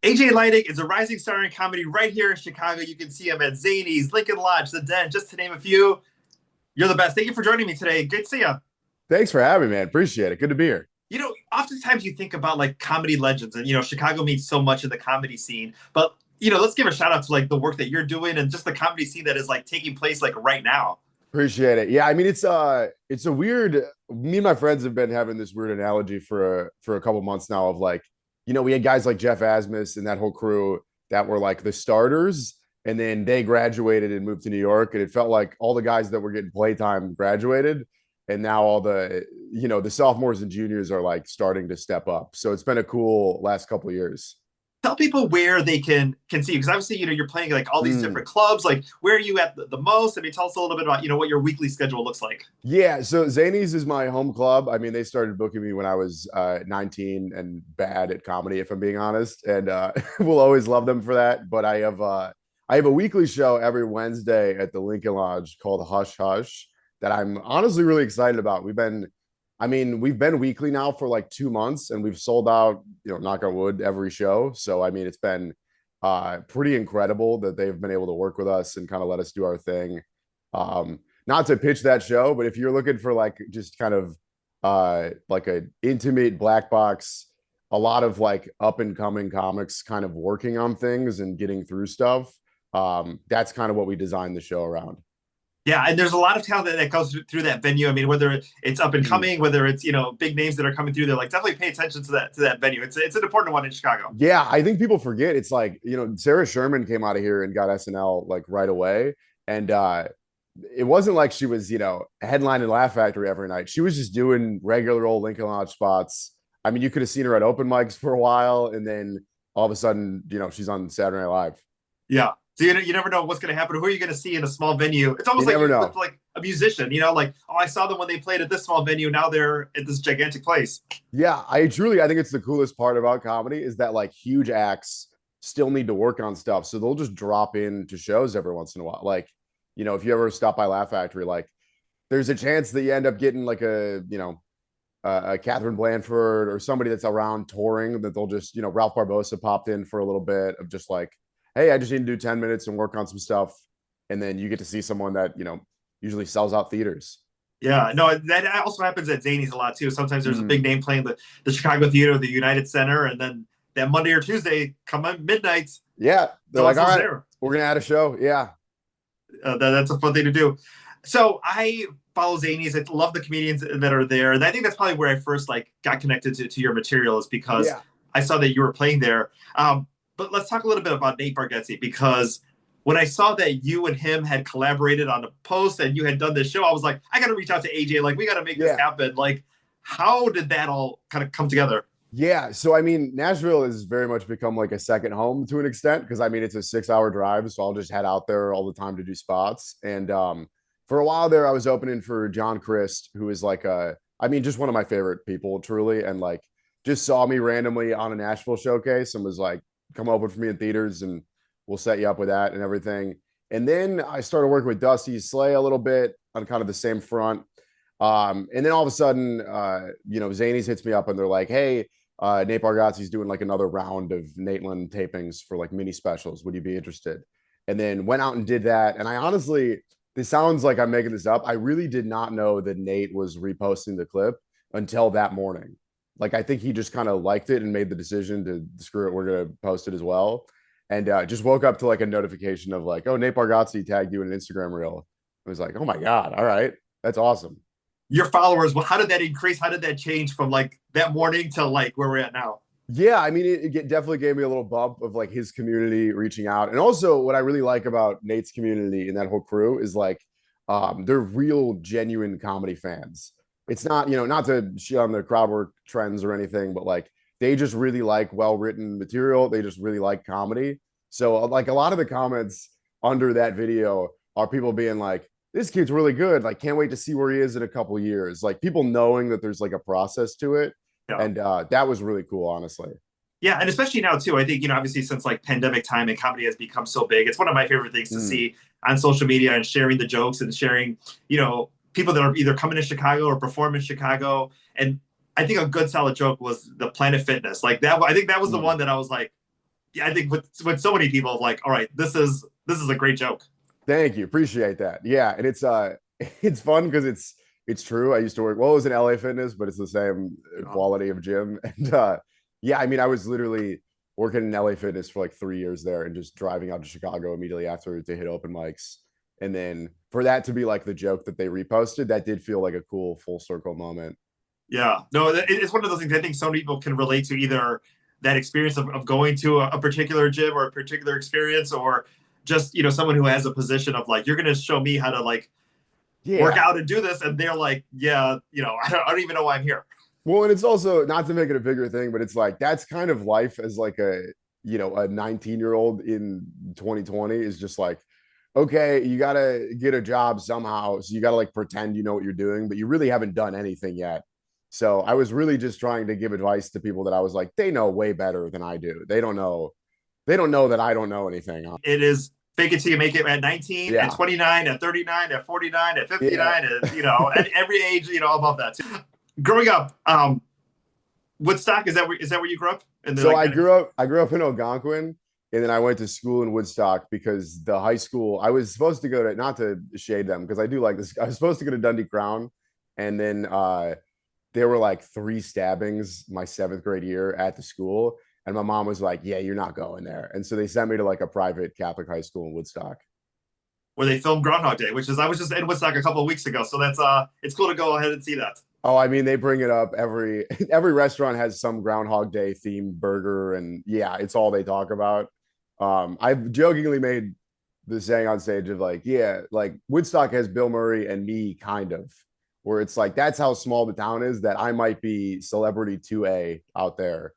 AJ Leidig is a rising star in comedy right here in Chicago. You can see him at Zany's, Lincoln Lodge, The Den, just to name a few. You're the best. Thank you for joining me today. Great to see you. Thanks for having me, man. Appreciate it. Good to be here. Oftentimes you think about like comedy legends, and Chicago means so much in the comedy scene. But let's give a shout out to like the work that you're doing and just the comedy scene that is like taking place like right now. Appreciate it. Yeah, I mean it's a weird. Me and my friends have been having this weird analogy for a couple months now of like, we had guys like Jeff Asmus and that whole crew that were like the starters, and then they graduated and moved to New York, and it felt like all the guys that were getting playtime graduated, and now all the sophomores and juniors are like starting to step up. So it's been a cool last couple of years. Tell people where they can see, because obviously you're playing like all these Mm. different clubs. Like, where are you at the most? I mean, tell us a little bit about what your weekly schedule looks like. Yeah, so Zanies is my home club. I mean, they started booking me when I was 19 and bad at comedy, if I'm being honest, and we'll always love them for that. But I have a weekly show every Wednesday at the Lincoln Lodge called Hush Hush that I'm honestly really excited about. We've been weekly now for like 2 months, and we've sold out, knock on wood, every show. So I mean, it's been pretty incredible that they've been able to work with us and kind of let us do our thing. Not to pitch that show, but if you're looking for like just kind of like a intimate black box, a lot of like up and coming comics kind of working on things and getting through stuff. That's kind of what we designed the show around. Yeah, and there's a lot of talent that goes through that venue. I mean, whether it's up and Mm. coming, whether it's big names that are coming through, they're like definitely pay attention to that venue. It's an important one in Chicago. Yeah, I think people forget it's like, Sarah Sherman came out of here and got SNL like right away. And it wasn't like she was, headlining Laugh Factory every night. She was just doing regular old Lincoln Lodge spots. I mean, you could have seen her at open mics for a while, and then all of a sudden, she's on Saturday Night Live. Yeah. So you never know what's going to happen. Who are you going to see in a small venue? It's You almost like never you're with know. like a musician. Like, oh, I saw them when they played at this small venue. Now they're at this gigantic place. Yeah, I think it's the coolest part about comedy is that like huge acts still need to work on stuff. So they'll just drop into shows every once in a while. Like, if you ever stop by Laugh Factory, like there's a chance that you end up getting like a Catherine Blanford or somebody that's around touring that they'll just, Ralph Barbosa popped in for a little bit of just like, hey, I just need to do 10 minutes and work on some stuff. And then you get to see someone that, usually sells out theaters. Yeah, no, that also happens at Zany's a lot too. Sometimes there's a Mm. big name playing the Chicago Theater, the United Center, and then that Monday or Tuesday, come on midnight, Yeah. They're so and like, all so's right, there. we're going to add a show. Yeah. That's a fun thing to do. So I follow Zanies. I love the comedians that are there, and I think that's probably where I first like got connected to your material is because Yeah. I saw that you were playing there. But let's talk a little bit about Nate Bargatze because when I saw that you and him had collaborated on a post and you had done this show, I was like, I got to reach out to AJ. Like, we got to make this Yeah. happen. Like, how did that all kind of come together? Yeah. So, I mean, Nashville has very much become like a second home to an extent because I mean, it's a 6 hour drive. So I'll just head out there all the time to do spots. And for a while there, I was opening for John Christ, who is like, just one of my favorite people, truly. And like, just saw me randomly on a Nashville showcase and was like, come open for me in theaters and we'll set you up with that and everything. And then I started working with Dusty Slay a little bit on kind of the same front. And then all of a sudden, Zanies hits me up and they're like, hey, Nate Bargatze's doing like another round of Nateland tapings for like mini specials. Would you be interested? And then went out and did that. And I honestly, this sounds like I'm making this up. I really did not know that Nate was reposting the clip until that morning. Like, I think he just kind of liked it and made the decision to screw it. We're going to post it as well. And just woke up to like a notification of like, oh, Nate Bargatze tagged you in an Instagram reel. I was like, oh my God. All right. That's awesome. Your followers, well, how did that increase? How did that change from like that morning to like where we're at now? Yeah, I mean, definitely gave me a little bump of like his community reaching out. And also, what I really like about Nate's community and that whole crew is like, they're real, genuine comedy fans. It's not, not to shit on the crowd work trends or anything, but like they just really like well written material. They just really like comedy. So, like, a lot of the comments under that video are people being like, this kid's really good. Like, can't wait to see where he is in a couple years. Like, people knowing that there's like a process to it. Yeah. And that was really cool, honestly. Yeah, and especially now too. I think obviously since like pandemic time and comedy has become so big, it's one of my favorite things to Mm. see on social media and sharing the jokes and sharing, people that are either coming to Chicago or perform in Chicago. And I think a good solid joke was the Planet Fitness, like that. I think that was the Mm. one that I was like, yeah, I think with so many people, like, all right, this is a great joke. Thank you. Appreciate that. Yeah. And it's it's fun because it's true. I used to work, well, it was in LA Fitness, but it's the same Yeah. quality of gym. And yeah, I mean, I was literally working in LA Fitness for like 3 years there and just driving out to Chicago immediately after to hit open mics. And then for that to be like the joke that they reposted, that did feel like a cool full circle moment. Yeah, no, it's one of those things I think so many people can relate to, either that experience of going to a particular gym or a particular experience, or just, someone who has a position of like, you're going to show me how to like work Yeah. out and do this. And they're like, yeah, I don't even know why I'm here. Well, and it's also not to make it a bigger thing, but it's like that's kind of life as like a 19-year-old in 2020 is just like, okay, you gotta get a job somehow. So you gotta like pretend you know what you're doing, but you really haven't done anything yet. So I was really just trying to give advice to people that I was like, they know way better than I do. They don't know that I don't know anything. It is fake it till you make it at 19, at Yeah. 29, at 39, at 49, at Yeah. 59, at every age, above that too. Growing up, Woodstock, is that where you grew up? And they're So like, I grew up in Algonquin, and then I went to school in Woodstock because the high school I was supposed to go to, not to shade them because I do like this. I was supposed to go to Dundee Crown, and then there were like 3 stabbings my 7th grade year at the school, and my mom was like, "Yeah, you're not going there," and so they sent me to like a private Catholic high school in Woodstock. where they filmed Groundhog Day, which is I was just in Woodstock a couple of weeks ago, so that's it's cool to go ahead and see that. Oh, I mean, they bring it up every restaurant has some Groundhog Day themed burger, and yeah, it's all they talk about. I've jokingly made the saying on stage of like, yeah, like Woodstock has Bill Murray and me, kind of, where it's like that's how small the town is that I might be celebrity 2A out there.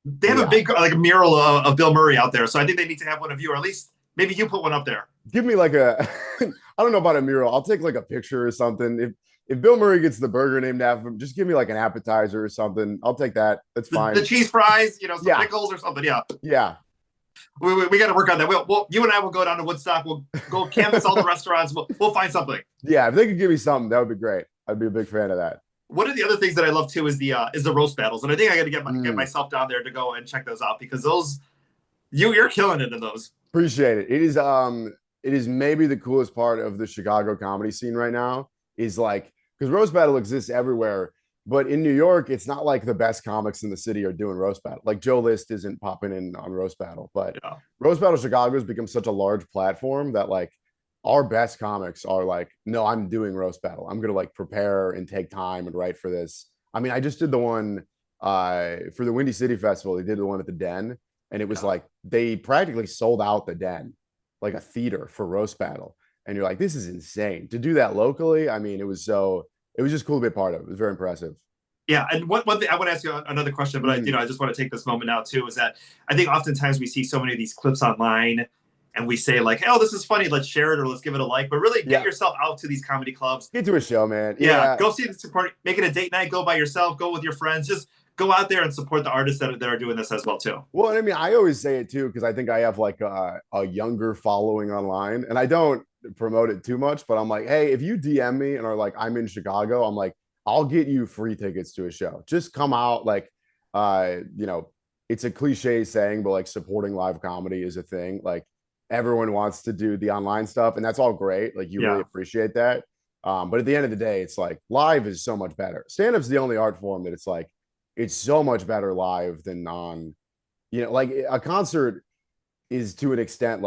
They But have a yeah, big like mural of Bill Murray out there, so I think they need to have one of you, or at least maybe you put one up there. give me like a, I don't know about a mural. I'll take like a picture or something. If Bill Murray gets the burger named after him, just give me like an appetizer or something. I'll take that. That's The fine. cheese fries, some Yeah, pickles or something. Yeah, yeah. we got to work on that. You and I will go down to Woodstock. We'll go canvas all the restaurants. We'll find something. Yeah, if they could give me something, that would be great. I'd be a big fan of that. One of the other things that I love too is the roast battles, and I think I got to get Mm, myself down there to go and check those out, because those you're killing it in those. appreciate it. It is maybe the coolest part of the Chicago comedy scene right now is like because roast battle exists everywhere, but in New York, it's not like the best comics in the city are doing roast battle. Like Joe List isn't popping in on roast battle, but Yeah. roast battle Chicago has become such a large platform that like our best comics are like, no, I'm doing roast battle. I'm gonna like prepare and take time and write for this. I mean, I just did the one for the Windy City Festival. They did the one at the Den, and it was Yeah. like they practically sold out the Den, like a theater for roast battle. And you're like, this is insane to do that locally. I mean, it was just cool to be a part of. It was very impressive. Yeah, and one thing I want to ask you another question, but Mm, I just want to take this moment now too. Is that I think oftentimes we see so many of these clips online, and we say like, "Oh, this is funny. Let's share it or let's give it a like." But really, get yeah, yourself out to these comedy clubs. get to a show, man. Yeah, Yeah. go see the support. Make it a date night. Go by yourself. Go with your friends. Just go out there and support the artists that are doing this as well too. Well, and I mean, I always say it too because I think I have like a younger following online, and I don't promote it too much. But I'm like, hey, if you DM me and are like, I'm in Chicago, I'm like, I'll get you free tickets to a show. Just come out. Like, you know, it's a cliche saying, but like supporting live comedy is a thing. Like, everyone wants to do the online stuff, and that's all great. Like, you really Yeah, appreciate that. But at the end of the day, it's like live is so much better. Stand up's the only art form that it's like it's so much better live than on, like a concert is to an extent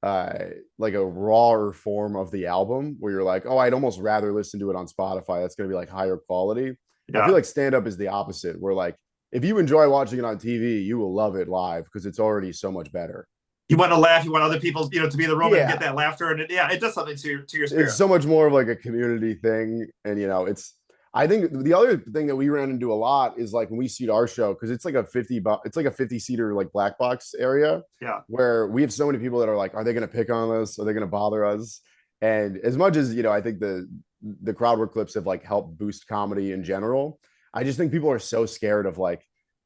uh like a rawer form of the album where you're like, oh, I'd almost rather listen to it on Spotify. That's going to be like higher quality. I feel yeah. like stand up is the opposite, where like if you enjoy watching it on TV, you will love it live because it's already so much better. You want to laugh. You want other people, to be in the room and get Yeah, that laughter, and it does something to your it's spirit. so much more of like a community thing. And it's I think the other thing that we ran into a lot is like when we seat our show, because it's like it's like a 50 seater like black box area Yeah, where we have so many people that are like, are they going to pick on us, are they going to bother us? And as much as I think the crowd work clips have like helped boost comedy in general, I just think people are so scared of like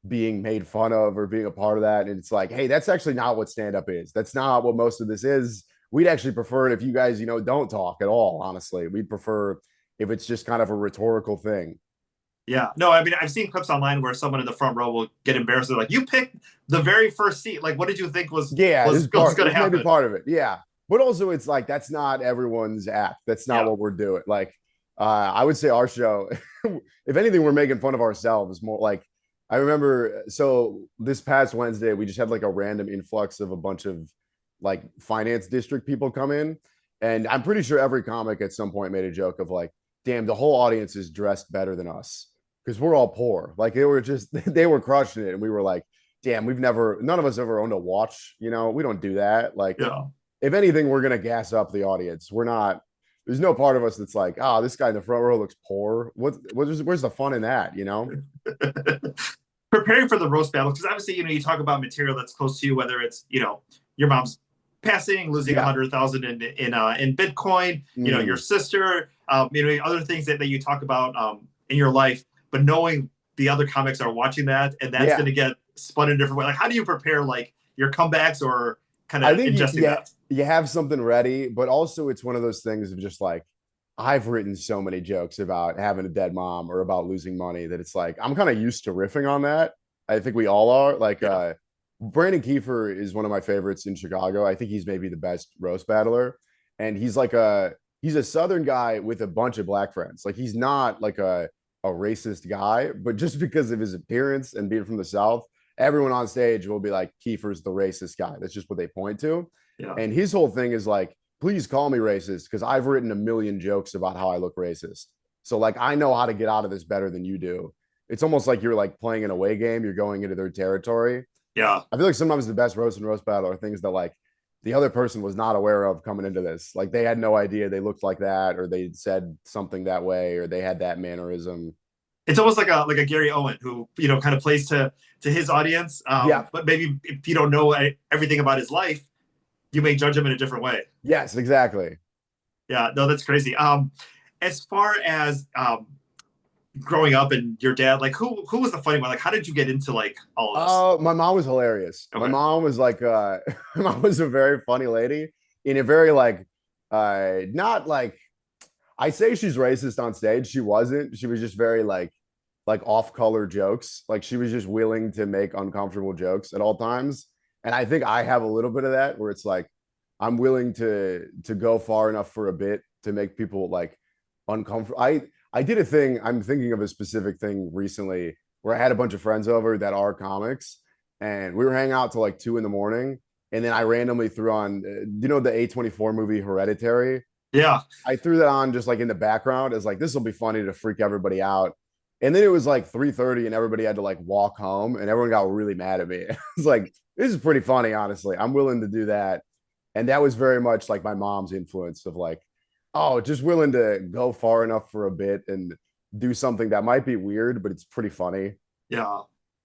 being made fun of or being a part of that. And it's like, hey, that's actually not what stand up is. That's not what most of this is. We'd actually prefer it if you guys, don't talk at all. Honestly, we'd prefer if it's just kind of a rhetorical thing. Yeah. No, I mean, I've seen clips online where someone in the front row will get embarrassed. They're like, "You picked the very first seat. Like, what did you think was Yeah, was was going this to may be happen?" part of it. Yeah. But also it's like that's not everyone's act. That's not Yeah. what we're doing. Like I would say our show, if anything, we're making fun of ourselves more. Like I remember so this past Wednesday, we just had like a random influx of a bunch of like finance district people come in. And I'm pretty sure every comic at some point made a joke of like, damn, the whole audience is dressed better than us. Because we're all poor. Like they were just they were crushing it. And we were like, damn, none of us ever owned a watch. You know, we don't do that. Like, Yeah. if anything, we're gonna gas up the audience. We're not. There's no part of us that's like, ah, oh, this guy in the front row looks poor. Where's the fun in that? You know? Preparing for the roast battle, because obviously, you talk about material that's close to you, whether it's, your mom's passing, losing Yeah. 100,000 in Bitcoin, your sister, other things that you talk about in your life, but knowing the other comics are watching that, and that's Yeah. going to get spun in a different way. Like, how do you prepare like your comebacks or kind I of think ingesting that? you have something ready, but also it's one of those things of just like I've written so many jokes about having a dead mom or about losing money that it's like I'm kind of used to riffing on that. I think we all are. Like Yeah. Brandon Kiefer is one of my favorites in Chicago. I think he's maybe the best roast battler. And he's a southern guy with a bunch of black friends. Like he's not like a racist guy, but just because of his appearance and being from the South, everyone on stage will be like, Kiefer's the racist guy. That's just what they point to. Yeah. And his whole thing is like, please call me racist because I've written a million jokes about how I look racist. So like I know how to get out of this better than you do. It's almost like you're like playing an away game. You're going into their territory. Yeah. I feel like sometimes the best roast and roast battle are things that like the other person was not aware of coming into this. Like they had no idea they looked like that, or they said something that way, or they had that mannerism. It's almost like a Gary Owen who kind of plays to his audience, Yeah. but maybe if you don't know everything about his life, you may judge him in a different way. Yes, exactly. Yeah, no, that's crazy. As far as growing up and your dad, like who was the funny one? Like, how did you get into like all of this? Oh, my mom was hilarious. My Okay. mom was like my mom was a very funny lady in a very like not like I say she's racist on stage. She wasn't. She was just very like off-color jokes. Like she was just willing to make uncomfortable jokes at all times. And I think I have a little bit of that where it's like I'm willing to go far enough for a bit to make people like uncomfortable. I did a thing. I'm thinking of a specific thing recently where I had a bunch of friends over that are comics, and we were hanging out till like 2 in the morning. And then I randomly threw on, the A24 movie Hereditary. Yeah. I threw that on just like in the background as like this will be funny to freak everybody out. And then it was like 3:30 and everybody had to like walk home and everyone got really mad at me. It's like this is pretty funny, honestly. I'm willing to do that. And that was very much like my mom's influence of like, oh, just willing to go far enough for a bit and do something that might be weird, but it's pretty funny. Yeah.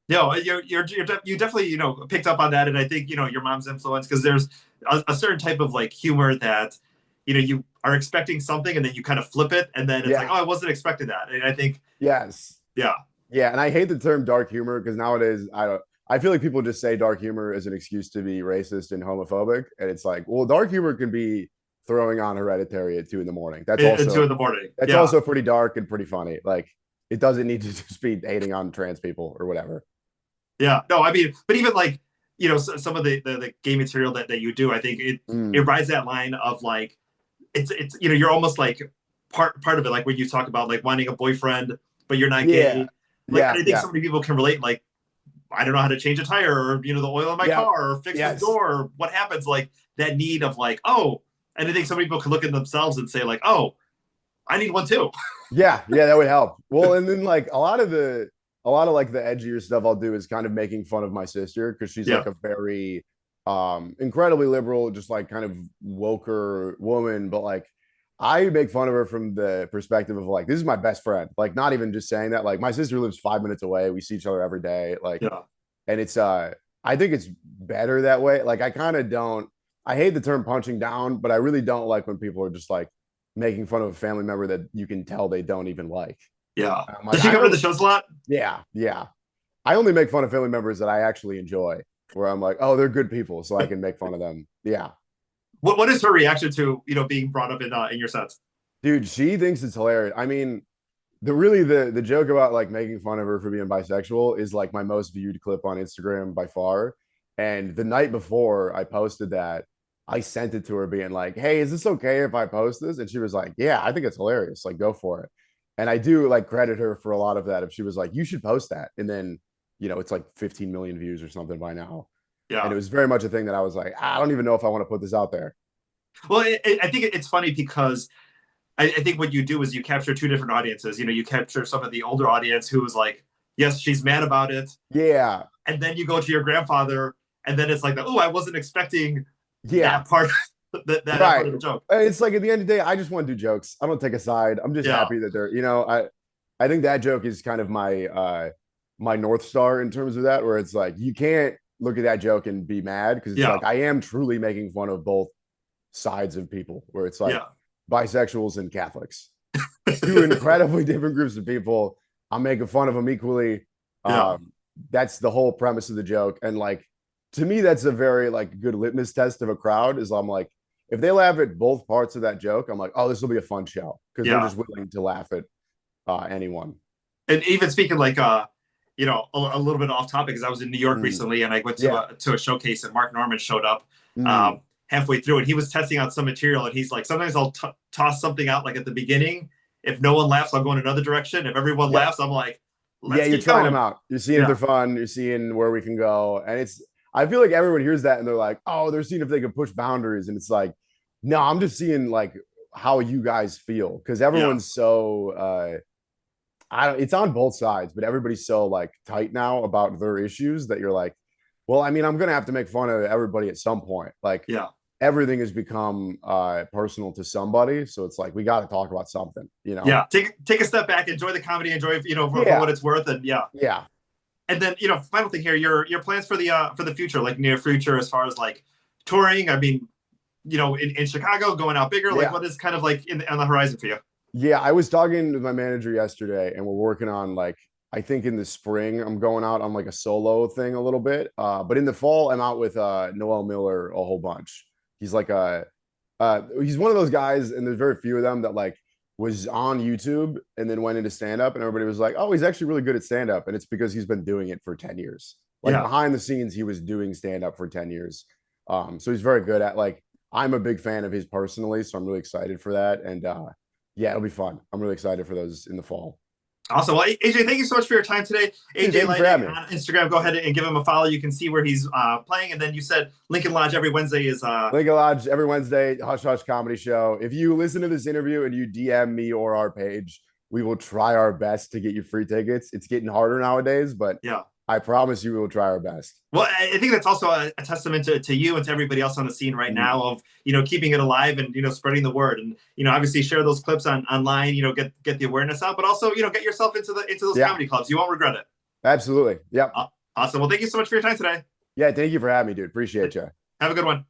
No, you definitely picked up on that, and I think your mom's influence, because there's a certain type of like humor that you are expecting something and then you kind of flip it and then it's like, Yeah. oh, I wasn't expecting that, and I think Yes. yeah. Yeah. And I hate the term dark humor because nowadays I feel like people just say dark humor as an excuse to be racist and homophobic. And it's like, well, dark humor can be throwing on Hereditary at 2 in the morning. At 2 in the morning. That's Yeah. also pretty dark and pretty funny. Like it doesn't need to just be hating on trans people or whatever. Yeah. No, I mean, but even like, some of the gay material that you do, I think it Mm. rides that line of like, it's you're almost like part of it, like when you talk about like wanting a boyfriend, but you're not Yeah. gay. Like, Yeah. I think Yeah. so many people can relate, like, I don't know how to change a tire, or the oil in my Yeah. car, or fix this Yes. door, or what happens, like that need of like, oh, and I think some people can look at themselves and say like, oh, I need one too. Yeah, yeah, that would help. Well, and then like a lot of like the edgier stuff I'll do is kind of making fun of my sister because she's Yeah. like a very incredibly liberal, just like kind of woker woman, but like I make fun of her from the perspective of like this is my best friend. Like not even just saying that. Like my sister lives 5 minutes away. We see each other every day. Like Yeah. and it's I think it's better that way. Like I kind of don't I hate the term punching down, but I really don't like when people are just like making fun of a family member that you can tell they don't even like. Yeah. Like Does she I come to the don't shows a lot? yeah, yeah. I only make fun of family members that I actually enjoy, where I'm like, oh, they're good people, so I can make fun of them. Yeah. What is her reaction to being brought up in your sets? Dude, she thinks it's hilarious. I mean, The joke about like making fun of her for being bisexual is like my most viewed clip on Instagram by far. And the night before I posted that, I sent it to her being like, "Hey, is this okay if I post this?" And she was like, "Yeah, I think it's hilarious. Like, go for it." And I do like credit her for a lot of that. If she was like, "You should post that," and then it's like 15 million views or something by now. And Yeah. it was very much a thing that I was like, I don't even know if I want to put this out there. Well, I think it's funny because I think what you do is you capture two different audiences. You capture some of the older audience who is like, yes, she's mad about it. Yeah. And then you go to your grandfather, and then it's like, oh, I wasn't expecting Yeah. that part, that part Right. of the joke. It's like at the end of the day, I just want to do jokes. I don't take a side. I'm just Yeah. happy that I think that joke is kind of my North Star in terms of that, where it's like you can't look at that joke and be mad because it's Yeah. like I am truly making fun of both sides of people, where it's like Yeah. bisexuals and Catholics, two incredibly different groups of people. I'm making fun of them equally. Yeah. That's the whole premise of the joke. And like to me, that's a very like good litmus test of a crowd. Is I'm like, if they laugh at both parts of that joke, I'm like, oh, this will be a fun show because they're Yeah. just willing to laugh at anyone. And even speaking like a little bit off topic, because I was in New York Mm, recently and I went yeah. to a showcase and Mark Norman showed up Mm, halfway through and he was testing out some material and he's like, sometimes I'll toss something out like at the beginning. If no one laughs, I'll go in another direction. If everyone yep. laughs, I'm like, Yeah, let's you're keep trying them going. out. You're seeing if they're Yeah. fun. You're seeing where we can go. And I feel like everyone hears that and they're like, oh, they're seeing if they can push boundaries. And it's like, no, I'm just seeing like how you guys feel because Yeah. everyone's so, I don't, it's on both sides, but everybody's so like tight now about their issues that you're like, well, I mean, I'm going to have to make fun of everybody at some point. Like, Yeah. everything has become personal to somebody. So it's like, we got to talk about something. Yeah. Take a step back, enjoy the comedy, enjoy, for Yeah. what it's worth. And yeah. Yeah. And then, final thing here, your plans for the future, like near future, as far as like touring. I mean, in Chicago, going out bigger, like Yeah. what is kind of like on the horizon for you? Yeah, I was talking to my manager yesterday, and we're working on like I think in the spring I'm going out on like a solo thing a little bit. But in the fall I'm out with Noel Miller a whole bunch. He's like he's one of those guys, and there's very few of them that like was on YouTube and then went into stand up, and everybody was like, "Oh, he's actually really good at stand up," and it's because he's been doing it for 10 years. Like Yeah. behind the scenes, he was doing stand up for 10 years. So he's very good at like. I'm a big fan of his personally, so I'm really excited for that. And yeah, it'll be fun. I'm really excited for those in the fall. Awesome. Well, AJ, thank you so much for your time today. Dude, AJ thank you for Leidig having me. on Instagram. Go ahead and give him a follow. You can see where he's playing. And then you said Lincoln Lodge every Wednesday is Lincoln Lodge every Wednesday, Hush Hush Comedy Show. If you listen to this interview and you DM me or our page, we will try our best to get you free tickets. It's getting harder nowadays, but yeah. I promise you we will try our best. Well, I think that's also a testament to you and to everybody else on the scene right now of, keeping it alive and, spreading the word and, obviously share those clips online, get the awareness out, but also, get yourself into those comedy clubs. You won't regret it. Absolutely. Yep. Awesome. Well, thank you so much for your time today. Yeah. Thank you for having me, dude. Appreciate you. Have a good one.